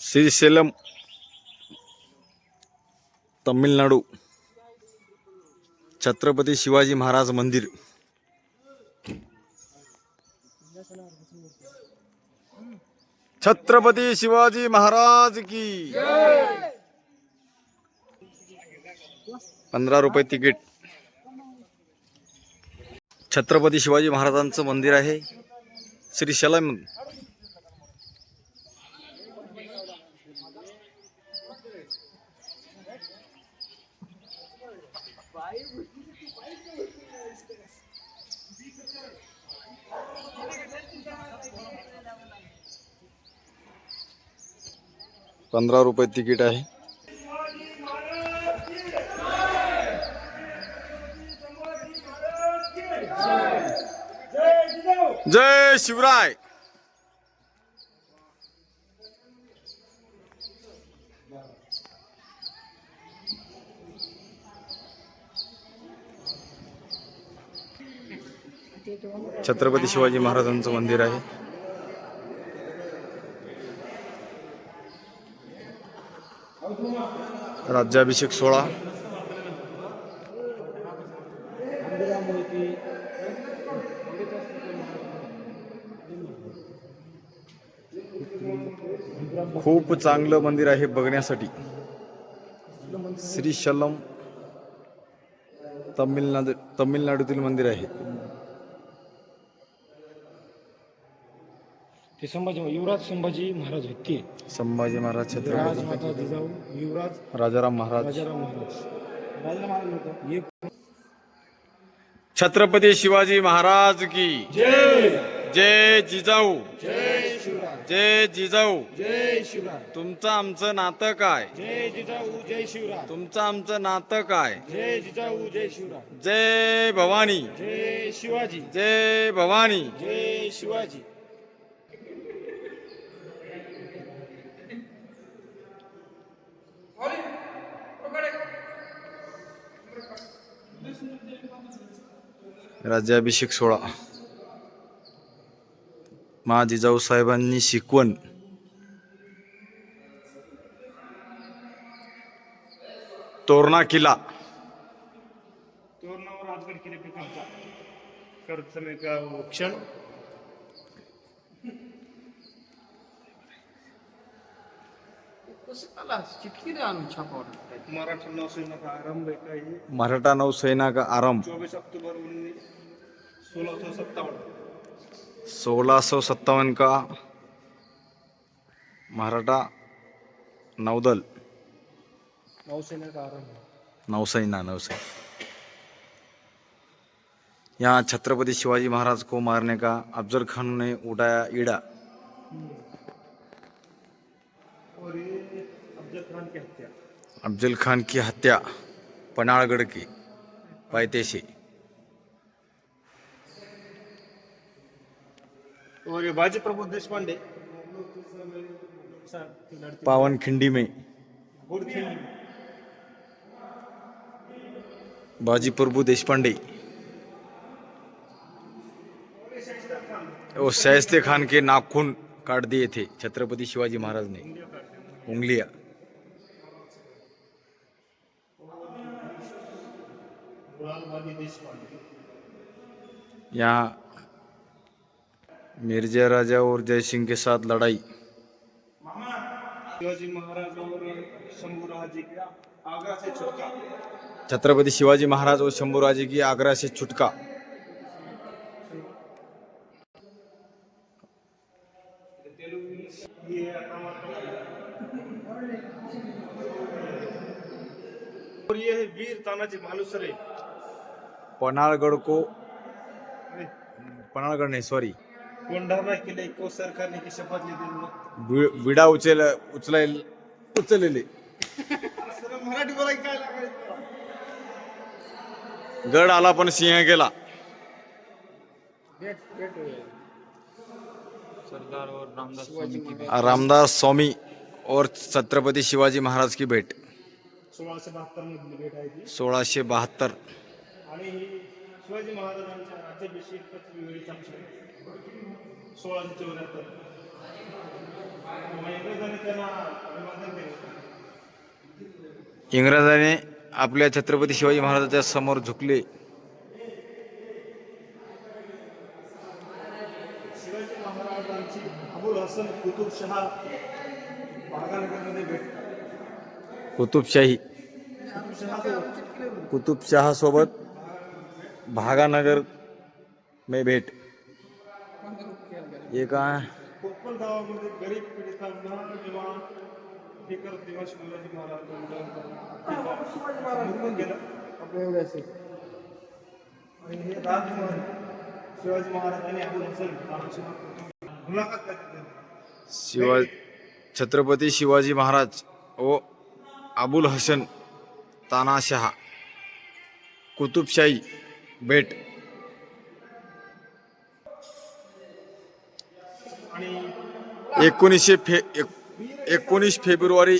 श्रीशैलम तमिळनाडू छत्रपती शिवाजी महाराज मंदिर। छत्रपती शिवाजी महाराज की 15 रुपये तिकीट। छत्रपती शिवाजी महाराजांचं मंदिर आहे श्रीशैलम। ₹15 तिकीट आहे। जय शिवराय। छत्रपती शिवाजी महाराजांचं मंदिर आहे। राज्याभिषेक सोहळा। खूप चांगलं मंदिर आहे बघण्यासाठी। श्रीशैलम तमिळनाडूतील मंदिर आहे। ते संभाजी युवराज संभाजी महाराज होते। संभाजी महाराज, छत्रपती माता जिजाऊ, युवराज राजाराम महाराज। छत्रपती शिवाजी महाराज की जय। जय जिजाऊ। जय शिवराय। जय जिजाऊ। जय शिवराय। तुमचं आमचं नातं काय? जय जिजाऊ जय शिवराय। तुमचं आमचं नातं काय? जय जिजाऊ जय शिवराय। जय भवानी। जय शिवाजी। जय भवानी। जय शिवाजी। राज्याभिषेक सोहळा। मा जिजाऊ साहेबांनी शिकवण। तोरणा किल्ला। तोरणावर राजगड किल्ले पिकांचा क्षण। मराठा नौसेना का आरंभ मराठा नौसेना का आरंभ 24 अक्टूबर 1657। 1657 का मराठा नौदल नौसेना का आरंभ। नौसेना। यहाँ छत्रपति शिवाजी महाराज को मारने का अफजल खान ने उठाया ईड़ा। और ये अफजल खान की हत्या। अफजल खान की हत्या पनाड़गढ़ की पायते से। और ये बाजी प्रभु देशपांडे पावनखिंडी में। बाजी प्रभु देशपांडे वो शाइस्ते खान के नाखून काट दिए थे छत्रपति शिवाजी महाराज ने, उंगलियां। यहाँ मिर्जा राजा और जय सिंह के साथ लड़ाई। शिवाजी महाराज और शंभूराज की आगरा से छुटका। छत्रपति शिवाजी महाराज और शंभूराज की आगरा से छुटका। और ये है वीर तानाजी मालुसरे। पनाड़गढ़ नहीं सॉरी, कोंढाणा किले को सर करने की शपथ ली थी। विडा उचलले मराठी बोलायला काय लागायचं? गड आला पण सिंह गेला। सरदार और रामदास स्वामी और छत्रपति शिवाजी महाराज की भेट 1672 मधली भेट आहे ती। 1672। आणि शिवाजी महाराजांच्या राज्याभिषेकाची वेळीचा क्षण 1674. इंग्रजांनी त्यांना अभिवादन केलं. इंग्रजाने आपल्या छत्रपती शिवाजी महाराजांच्या समोर झुकले. शिवाजी महाराजांची अबुल हसन कुतुबशाह भागानगरमध्ये भेट. कुतुबशाही कुतुबशाह कुतुबशाह सोबत भागानगर में भेट. हे काय कोकण गावामध्ये गरीब पीडितांना निवारण हे करत तेव्हा शिवाजी महाराजांना गेलं आपल्या एवढे असेल. आणि हे राजकुमार शिवाजी महाराजांनी अबुल हसन मुलाखत घेतली. छत्रपती शिवाजी महाराज व अबुल हसन तानाशाह कुतुबशाही भेट. आणि 19 फेब्रुवारी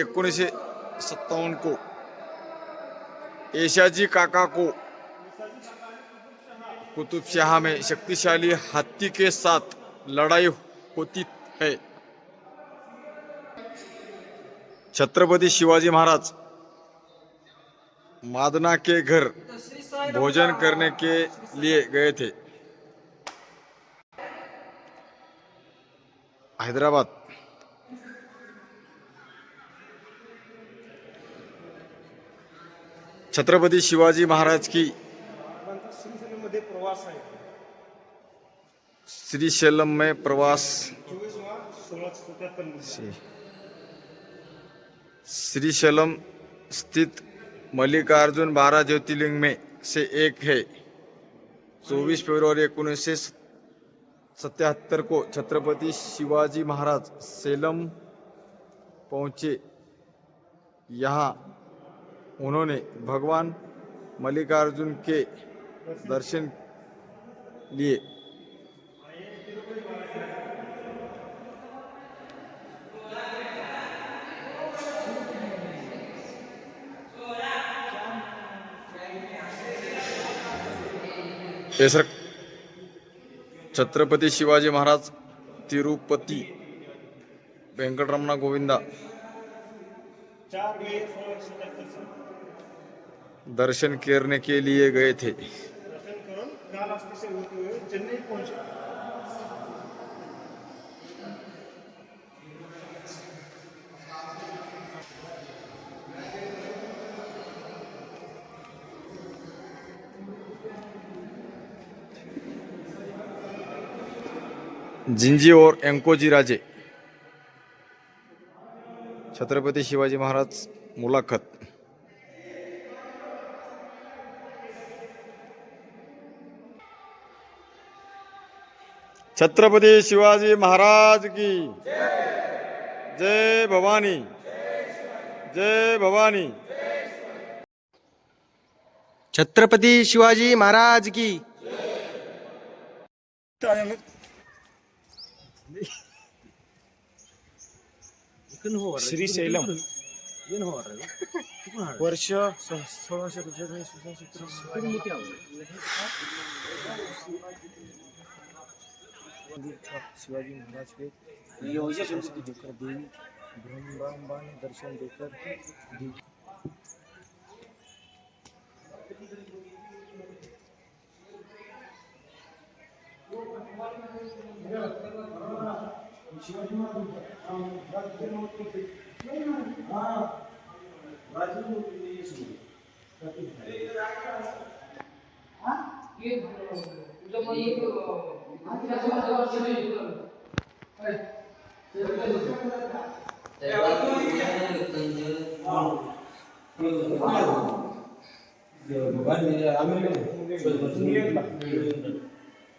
1957 को एशाजी काका को कुतुबशाह में शक्तिशाली हाथी के साथ लड़ाई होती है. छत्रपति शिवाजी महाराज मादना के घर भोजन करने के लिए गए थे. हैदराबाद. छत्रपति शिवाजी महाराज की श्रीशैलमध्ये प्रवास आहे. श्रीशैलम में प्रवास. 1677. श्रीशैलम स्थित मल्लिकार्जुन 12 ज्योतिर्लिंग में से एक है. 24 फरवरी 1977 को छत्रपति शिवाजी महाराज सेलम पहुंचे. यहाँ उन्होंने भगवान मल्लिकार्जुन के दर्शन लिए. छत्रपति शिवाजी महाराज तिरुपति वेंकटरमणा गोविंदा 4 मे 1677 दर्शन करने के लिए गए थे. दर्शन करून कालास्तीचे होते हुए चेन्नई पहुंचे. जिंजी और एंकोजी राजे. छत्रपति शिवाजी महाराज मुलाखत. छत्रपति शिवाजी महाराज की जय भवानी. जय भवानी. छत्रपति शिवाजी महाराज की. श्रीशैलम वर्ष 1677 शिवाजी महाराज के होकर देवी ब्रह्मांबा ने दर्शन देकर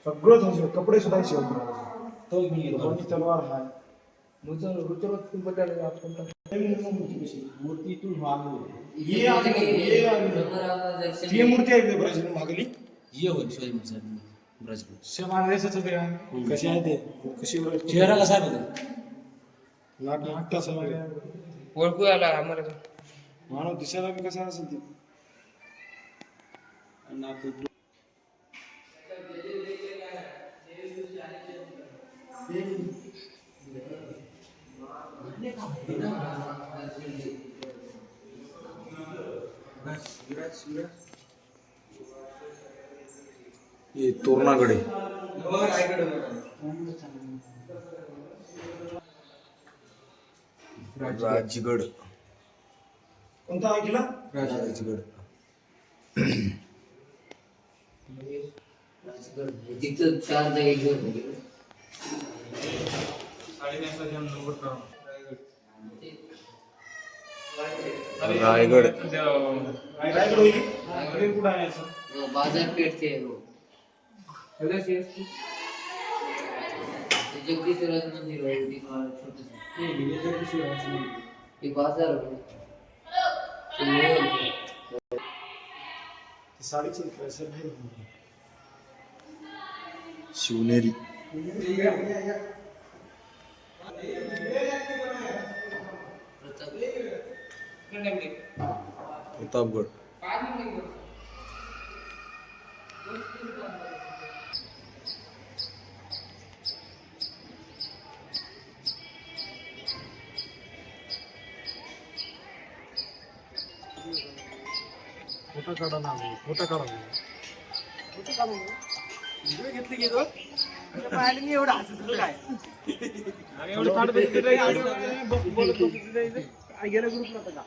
सगळं झालं. कपडे सुद्धा शिवून तलवार हाय मूर्तीतून मूर्ती आहे ब्राझील मागली ये होईल शिवाजी महाराजांनी ब्राझील कशी आहे ते कशी चेहरा कसा आहे नाट्य ओळखू आला आम्हाला. मानव दिसायला बी कसा असेल ते. हे तोरणागडे. राजगड. कोणता ऐकला? राजगड. तिथं 4 जागे घेऊन रायगड. रायगड होईल. रायगड कुठं आहे असं? बाजारपेठ ते जगदीश्वराचं मंदिर आहे ते छोटंसं. ते बाजार साडीचं फॅशन आहे. शिवनेरी. प्रतापगड. फोटो काढा ना. फोटो काढा. फोटो काढा. व्हिडिओ घेतली की तो पाहिलं मी एवढं हसत काय एवढं फाट बसते बोलत बसते काय गेलं ग्रुपला का